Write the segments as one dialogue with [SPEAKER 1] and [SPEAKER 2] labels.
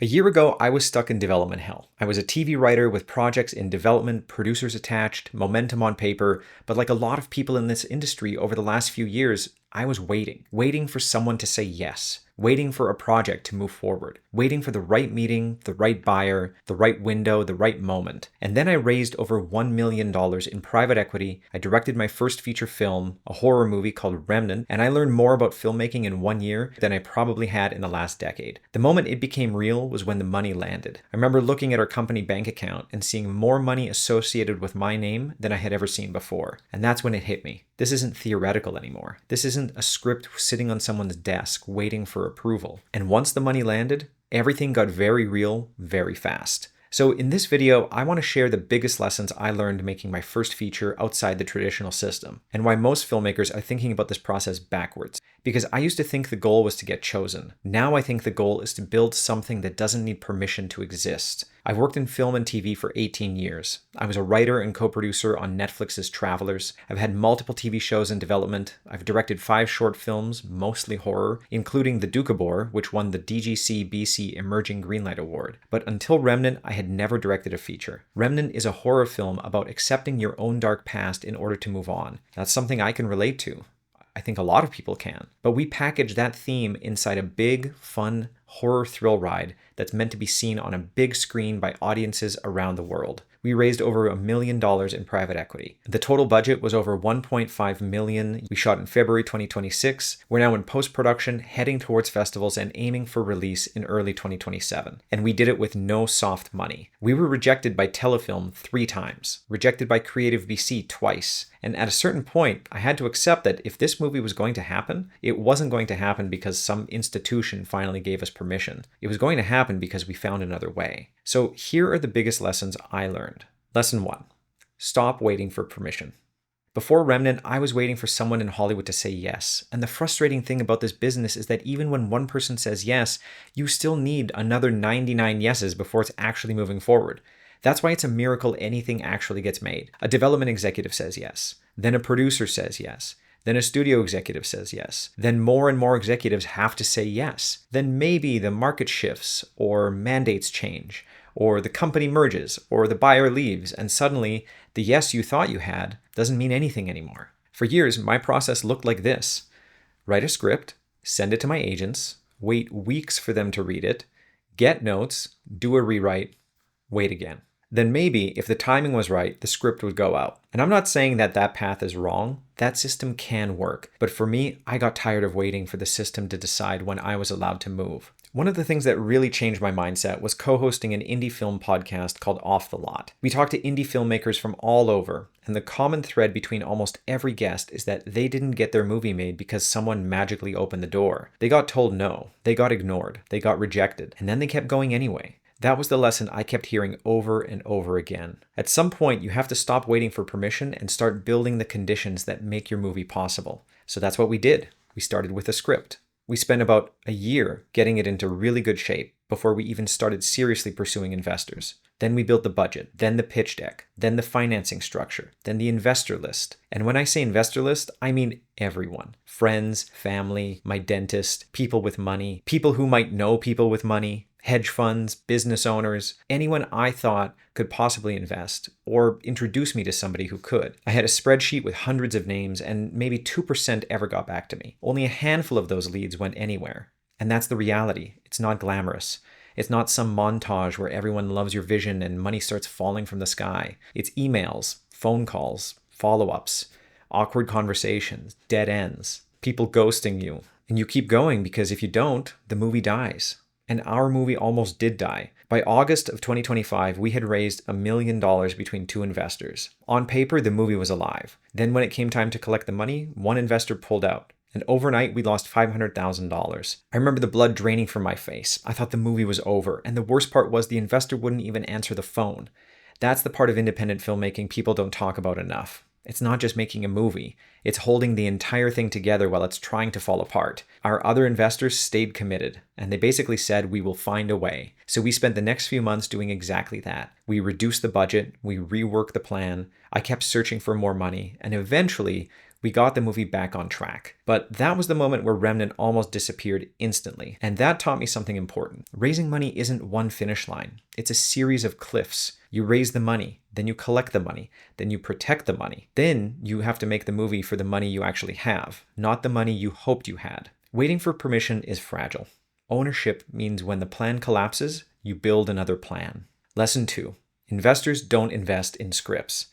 [SPEAKER 1] A year ago, I was stuck in development hell. I was a TV writer with projects in development, producers attached, momentum on paper, but like a lot of people in this industry over the last few years, I was waiting for someone to say yes, waiting for a project to move forward, waiting for the right meeting, the right buyer, the right window, the right moment. And then I raised over $1 million in private equity. I directed my first feature film, a horror movie called Remnant, and I learned more about filmmaking in 1 year than I probably had in the last decade. The moment it became real was when the money landed. I remember looking at our company bank account and seeing more money associated with my name than I had ever seen before. And that's when it hit me. This isn't theoretical anymore. This isn't a script sitting on someone's desk waiting for approval. And once the money landed, everything got very real very fast. So in this video, I want to share the biggest lessons I learned making my first feature outside the traditional system, and why most filmmakers are thinking about this process backwards. Because I used to think the goal was to get chosen. Now I think the goal is to build something that doesn't need permission to exist. I've worked in film and TV for 18 years. I was a writer and co-producer on Netflix's Travelers. I've had multiple TV shows in development. I've directed 5 short films, mostly horror, including The Doukhobor, which won the DGC BC Emerging Greenlight Award. But until Remnant, I had never directed a feature. Remnant is a horror film about accepting your own dark past in order to move on. That's something I can relate to. I think a lot of people can. But we package that theme inside a big, fun, horror thrill ride that's meant to be seen on a big screen by audiences around the world. We raised over $1 million in private equity. The total budget was over $1.5 million. We shot in February 2026. We're now in post-production, heading towards festivals and aiming for release in early 2027. And we did it with no soft money. We were rejected by Telefilm 3 times, rejected by Creative BC twice. And at a certain point, I had to accept that if this movie was going to happen, it wasn't going to happen because some institution finally gave us permission. It was going to happen because we found another way. So here are the biggest lessons I learned. Lesson 1. Stop waiting for permission. Before Remnant, I was waiting for someone in Hollywood to say yes. And the frustrating thing about this business is that even when one person says yes, you still need another 99 yeses before it's actually moving forward. That's why it's a miracle anything actually gets made. A development executive says yes. Then a producer says yes. Then a studio executive says yes. Then more and more executives have to say yes. Then maybe the market shifts, or mandates change, or the company merges, or the buyer leaves, and suddenly the yes you thought you had doesn't mean anything anymore. For years, my process looked like this. Write a script, send it to my agents, wait weeks for them to read it, get notes, do a rewrite, wait again. Then maybe, if the timing was right, the script would go out. And I'm not saying that that path is wrong. That system can work. But for me, I got tired of waiting for the system to decide when I was allowed to move. One of the things that really changed my mindset was co-hosting an indie film podcast called Off the Lot. We talked to indie filmmakers from all over, and the common thread between almost every guest is that they didn't get their movie made because someone magically opened the door. They got told no, they got ignored, they got rejected, and then they kept going anyway. That was the lesson I kept hearing over and over again. At some point, you have to stop waiting for permission and start building the conditions that make your movie possible. So that's what we did. We started with a script. We spent about a year getting it into really good shape before we even started seriously pursuing investors. Then we built the budget, then the pitch deck, then the financing structure, then the investor list. And when I say investor list, I mean everyone. Friends, family, my dentist, people with money, people who might know people with money, hedge funds, business owners, anyone I thought could possibly invest or introduce me to somebody who could. I had a spreadsheet with hundreds of names and maybe 2% ever got back to me. Only a handful of those leads went anywhere. And that's the reality. It's not glamorous. It's not some montage where everyone loves your vision and money starts falling from the sky. It's emails, phone calls, follow-ups, awkward conversations, dead ends, people ghosting you. And you keep going because if you don't, the movie dies. And our movie almost did die. By August of 2025, we had raised $1 million between 2 investors. On paper, the movie was alive. Then when it came time to collect the money, one investor pulled out. And overnight, we lost $500,000. I remember the blood draining from my face. I thought the movie was over. And the worst part was the investor wouldn't even answer the phone. That's the part of independent filmmaking people don't talk about enough. It's not just making a movie. It's holding the entire thing together while it's trying to fall apart. Our other investors stayed committed, and they basically said, we will find a way. So we spent the next few months doing exactly that. We reduced the budget, we reworked the plan, I kept searching for more money, and eventually We got the movie back on track. But that was the moment where Remnant almost disappeared instantly. And that taught me something important. Raising money isn't one finish line. It's a series of cliffs. You raise the money, then you collect the money, then you protect the money. Then you have to make the movie for the money you actually have, not the money you hoped you had. Waiting for permission is fragile. Ownership means when the plan collapses, you build another plan. Lesson 2. Investors don't invest in scripts.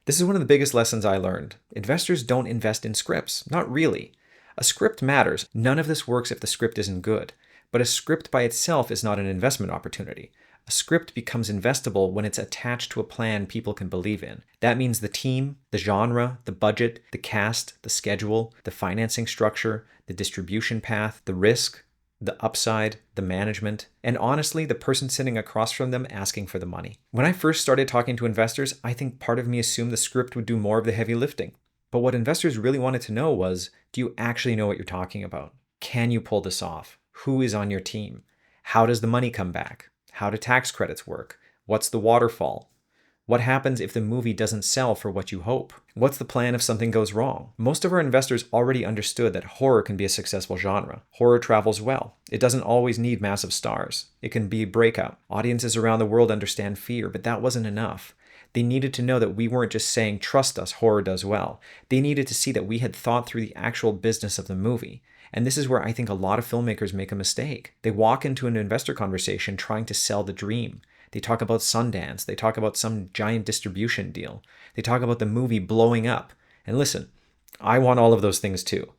[SPEAKER 1] This is one of the biggest lessons I learned. Investors don't invest in scripts. Not really. A script matters. None of this works if the script isn't good. But a script by itself is not an investment opportunity. A script becomes investable when it's attached to a plan people can believe in. That means the team, the genre, the budget, the cast, the schedule, the financing structure, the distribution path, the risk, the upside, the management, and honestly, the person sitting across from them asking for the money. When I first started talking to investors, I think part of me assumed the script would do more of the heavy lifting. But what investors really wanted to know was, do you actually know what you're talking about? Can you pull this off? Who is on your team? How does the money come back? How do tax credits work? What's the waterfall? What happens if the movie doesn't sell for what you hope? What's the plan if something goes wrong? Most of our investors already understood that horror can be a successful genre. Horror travels well. It doesn't always need massive stars. It can be a breakout. Audiences around the world understand fear, but that wasn't enough. They needed to know that we weren't just saying, trust us, horror does well. They needed to see that we had thought through the actual business of the movie. And this is where I think a lot of filmmakers make a mistake. They walk into an investor conversation trying to sell the dream. They talk about Sundance. They talk about some giant distribution deal. They talk about the movie blowing up. And listen, I want all of those things too.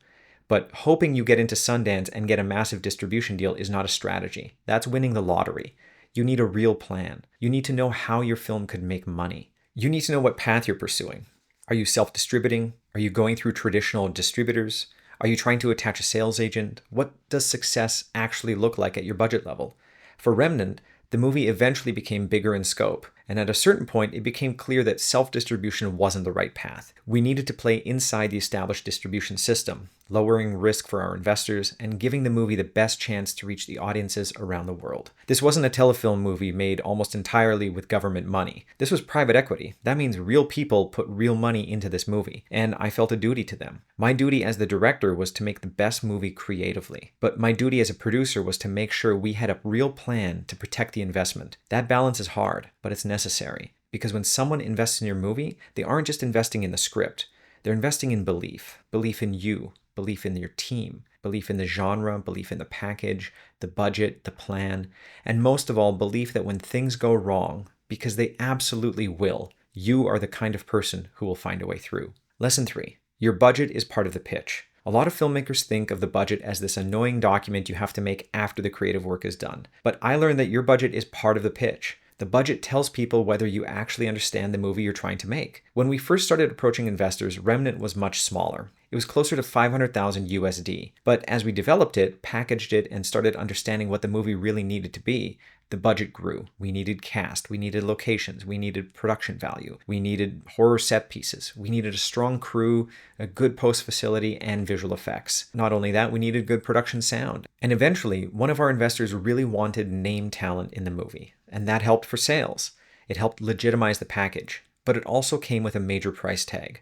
[SPEAKER 1] But hoping you get into Sundance and get a massive distribution deal is not a strategy. That's winning the lottery. You need a real plan. You need to know how your film could make money. You need to know what path you're pursuing. Are you self-distributing? Are you going through traditional distributors? Are you trying to attach a sales agent? What does success actually look like at your budget level? For Remnant, the movie eventually became bigger in scope, and at a certain point, it became clear that self-distribution wasn't the right path. We needed to play inside the established distribution system, lowering risk for our investors and giving the movie the best chance to reach the audiences around the world. This wasn't a telefilm movie made almost entirely with government money. This was private equity. That means real people put real money into this movie, and I felt a duty to them. My duty as the director was to make the best movie creatively, but my duty as a producer was to make sure we had a real plan to protect the investment. That balance is hard, but it's necessary. Because when someone invests in your movie, they aren't just investing in the script. They're investing in belief. Belief in you. Belief in your team. Belief in the genre. Belief in the package. The budget. The plan. And most of all, belief that when things go wrong, because they absolutely will, you are the kind of person who will find a way through. Lesson 3. Your budget is part of the pitch. A lot of filmmakers think of the budget as this annoying document you have to make after the creative work is done. But I learned that your budget is part of the pitch. The budget tells people whether you actually understand the movie you're trying to make. When we first started approaching investors, Remnant was much smaller. It was closer to 500,000 USD. But as we developed it, packaged it, and started understanding what the movie really needed to be, the budget grew. We needed cast, we needed locations, we needed production value, we needed horror set pieces, we needed a strong crew, a good post facility, and visual effects. Not only that, we needed good production sound. And eventually, one of our investors really wanted name talent in the movie, and that helped for sales. It helped legitimize the package, but it also came with a major price tag.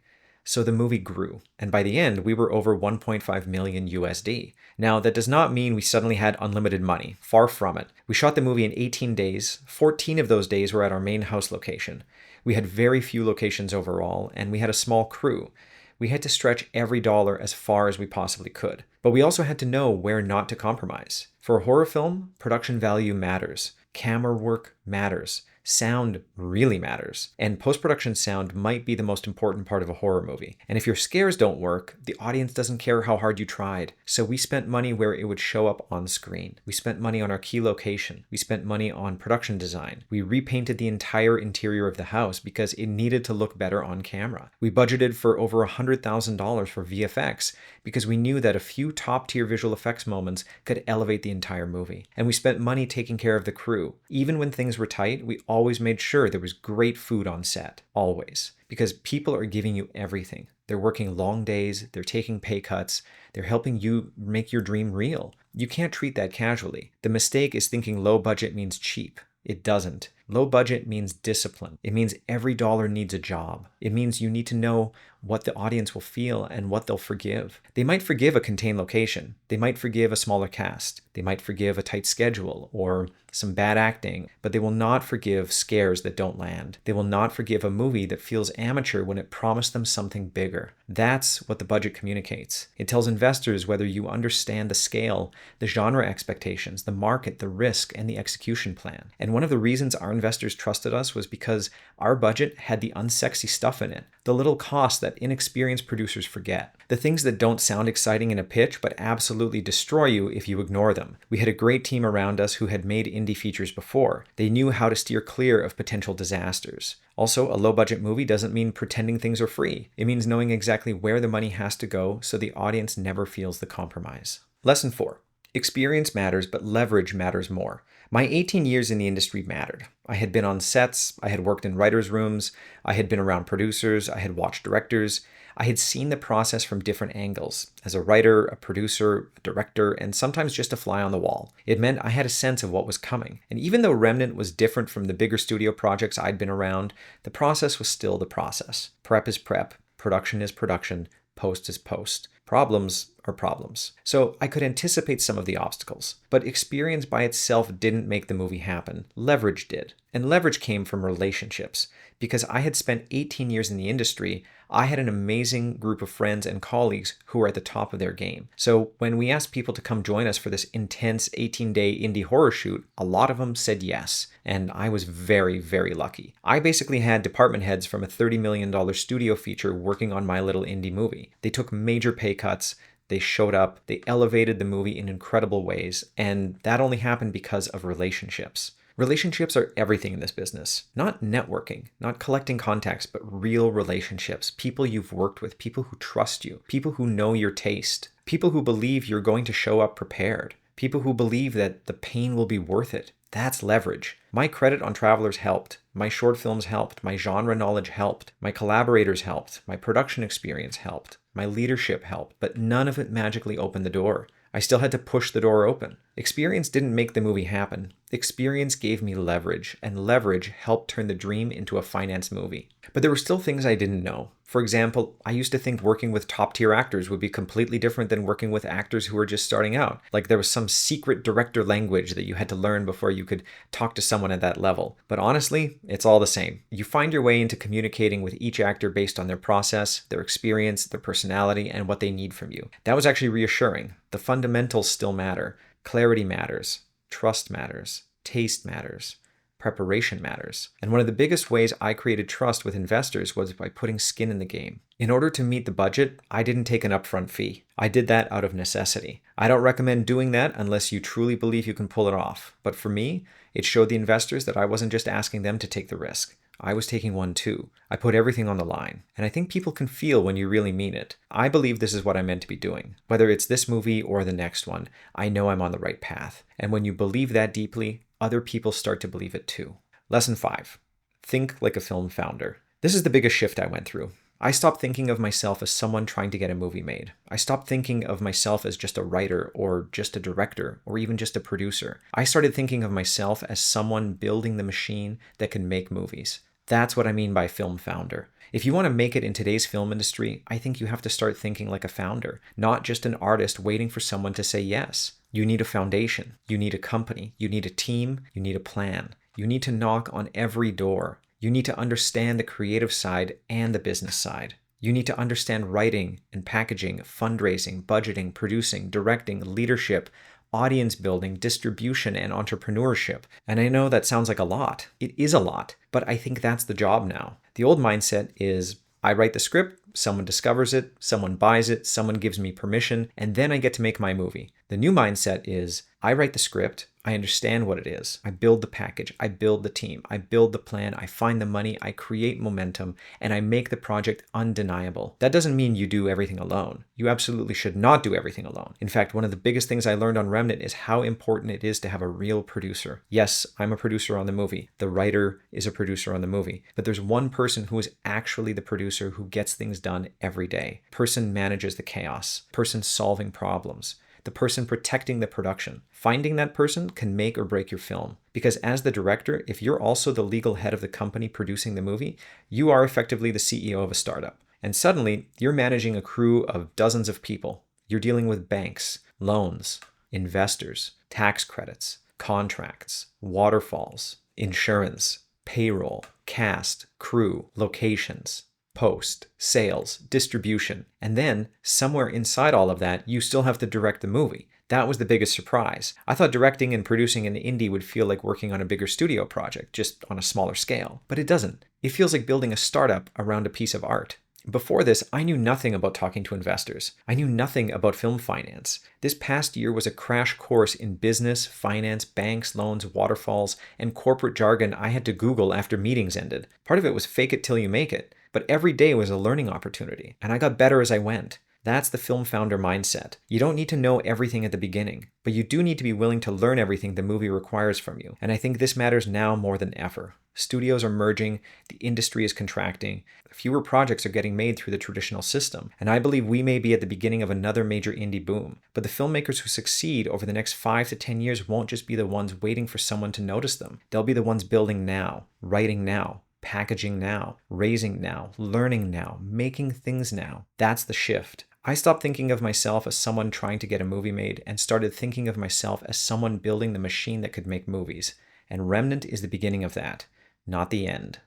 [SPEAKER 1] So the movie grew, and by the end, we were over 1.5 million USD. Now, that does not mean we suddenly had unlimited money. Far from it. We shot the movie in 18 days. 14 of those days were at our main house location. We had very few locations overall, and we had a small crew. We had to stretch every dollar as far as we possibly could. But we also had to know where not to compromise. For a horror film, production value matters. Camera work matters. Sound really matters. And post-production sound might be the most important part of a horror movie. And if your scares don't work, the audience doesn't care how hard you tried. So we spent money where it would show up on screen. We spent money on our key location. We spent money on production design. We repainted the entire interior of the house because it needed to look better on camera. We budgeted for over $100,000 for VFX because we knew that a few top-tier visual effects moments could elevate the entire movie. And we spent money taking care of the crew. Even when things were tight, we always made sure there was great food on set. Always. Because people are giving you everything. They're working long days, they're taking pay cuts, they're helping you make your dream real. You can't treat that casually. The mistake is thinking low budget means cheap. It doesn't. Low budget means discipline. It means every dollar needs a job. It means you need to know what the audience will feel and what they'll forgive. They might forgive a contained location. They might forgive a smaller cast. They might forgive a tight schedule or some bad acting, but they will not forgive scares that don't land. They will not forgive a movie that feels amateur when it promised them something bigger. That's what the budget communicates. It tells investors whether you understand the scale, the genre expectations, the market, the risk, and the execution plan. And one of the reasons our investors trusted us was because our budget had the unsexy stuff in it, the little costs that inexperienced producers forget, the things that don't sound exciting in a pitch but absolutely destroy you if you ignore them. We had a great team around us who had made indie features before. They knew how to steer clear of potential disasters. Also, a low-budget movie doesn't mean pretending things are free. It means knowing exactly where the money has to go so the audience never feels the compromise. Lesson 4. Experience matters, but leverage matters more. My 18 years in the industry mattered. I had been on sets, I had worked in writers' rooms, I had been around producers, I had watched directors. I had seen the process from different angles, as a writer, a producer, a director, and sometimes just a fly on the wall. It meant I had a sense of what was coming. And even though Remnant was different from the bigger studio projects I'd been around, the process was still the process. Prep is prep, production is production, post is post. Problems are problems. So I could anticipate some of the obstacles, but experience by itself didn't make the movie happen. Leverage did. And leverage came from relationships. Because I had spent 18 years in the industry, I had an amazing group of friends and colleagues who were at the top of their game. So when we asked people to come join us for this intense 18-day indie horror shoot, a lot of them said yes. And I was very, very lucky. I basically had department heads from a $30 million studio feature working on my little indie movie. They took major pay cuts. They showed up. They elevated the movie in incredible ways. And that only happened because of relationships. Relationships are everything in this business. Not networking, not collecting contacts, but real relationships. People you've worked with, people who trust you, people who know your taste, people who believe you're going to show up prepared, people who believe that the pain will be worth it. That's leverage. My credit on Travelers helped. My short films helped. My genre knowledge helped. My collaborators helped. My production experience helped. My leadership helped. But none of it magically opened the door. I still had to push the door open. Experience didn't make the movie happen. Experience gave me leverage, and leverage helped turn the dream into a finance movie. But there were still things I didn't know. For example, I used to think working with top-tier actors would be completely different than working with actors who were just starting out. Like there was some secret director language that you had to learn before you could talk to someone at that level. But honestly, it's all the same. You find your way into communicating with each actor based on their process, their experience, their personality, and what they need from you. That was actually reassuring. The fundamentals still matter. Clarity matters. Trust matters. Taste matters. Preparation matters. And one of the biggest ways I created trust with investors was by putting skin in the game. In order to meet the budget, I didn't take an upfront fee. I did that out of necessity. I don't recommend doing that unless you truly believe you can pull it off. But for me, it showed the investors that I wasn't just asking them to take the risk. I was taking one too. I put everything on the line. And I think people can feel when you really mean it. I believe this is what I'm meant to be doing. Whether it's this movie or the next one, I know I'm on the right path. And when you believe that deeply, other people start to believe it too. Lesson 5. Think like a film founder. This is the biggest shift I went through. I stopped thinking of myself as someone trying to get a movie made. I stopped thinking of myself as just a writer or just a director or even just a producer. I started thinking of myself as someone building the machine that can make movies. That's what I mean by film founder. If you want to make it in today's film industry, I think you have to start thinking like a founder, not just an artist waiting for someone to say yes. You need a foundation. You need a company. You need a team. You need a plan. You need to knock on every door. You need to understand the creative side and the business side. You need to understand writing and packaging, fundraising, budgeting, producing, directing, leadership, audience building, distribution, and entrepreneurship. And I know that sounds like a lot. It is a lot, but I think that's the job now. The old mindset is I write the script, someone discovers it, someone buys it, someone gives me permission, and then I get to make my movie. The new mindset is I write the script, I understand what it is, I build the package, I build the team, I build the plan, I find the money, I create momentum, and I make the project undeniable. That doesn't mean you do everything alone. You absolutely should not do everything alone. In fact, one of the biggest things I learned on Remnant is how important it is to have a real producer. Yes, I'm a producer on the movie. The writer is a producer on the movie. But there's one person who is actually the producer who gets things done every day. Person manages the chaos. Person solving problems. The person protecting the production. Finding that person can make or break your film. Because as the director, if you're also the legal head of the company producing the movie, you are effectively the CEO of a startup. And suddenly, you're managing a crew of dozens of people. You're dealing with banks, loans, investors, tax credits, contracts, waterfalls, insurance, payroll, cast, crew, locations, post, sales, distribution. And then, somewhere inside all of that, you still have to direct the movie. That was the biggest surprise. I thought directing and producing an indie would feel like working on a bigger studio project, just on a smaller scale. But it doesn't. It feels like building a startup around a piece of art. Before this, I knew nothing about talking to investors. I knew nothing about film finance. This past year was a crash course in business, finance, banks, loans, waterfalls, and corporate jargon I had to Google after meetings ended. Part of it was fake it till you make it, but every day was a learning opportunity, and I got better as I went. That's the film founder mindset. You don't need to know everything at the beginning, but you do need to be willing to learn everything the movie requires from you. And I think this matters now more than ever. Studios are merging, the industry is contracting, fewer projects are getting made through the traditional system, and I believe we may be at the beginning of another major indie boom. But the filmmakers who succeed over the next 5 to 10 years won't just be the ones waiting for someone to notice them. They'll be the ones building now, writing now, packaging now, raising now, learning now, making things now. That's the shift. I stopped thinking of myself as someone trying to get a movie made and started thinking of myself as someone building the machine that could make movies. And Remnant is the beginning of that, not the end.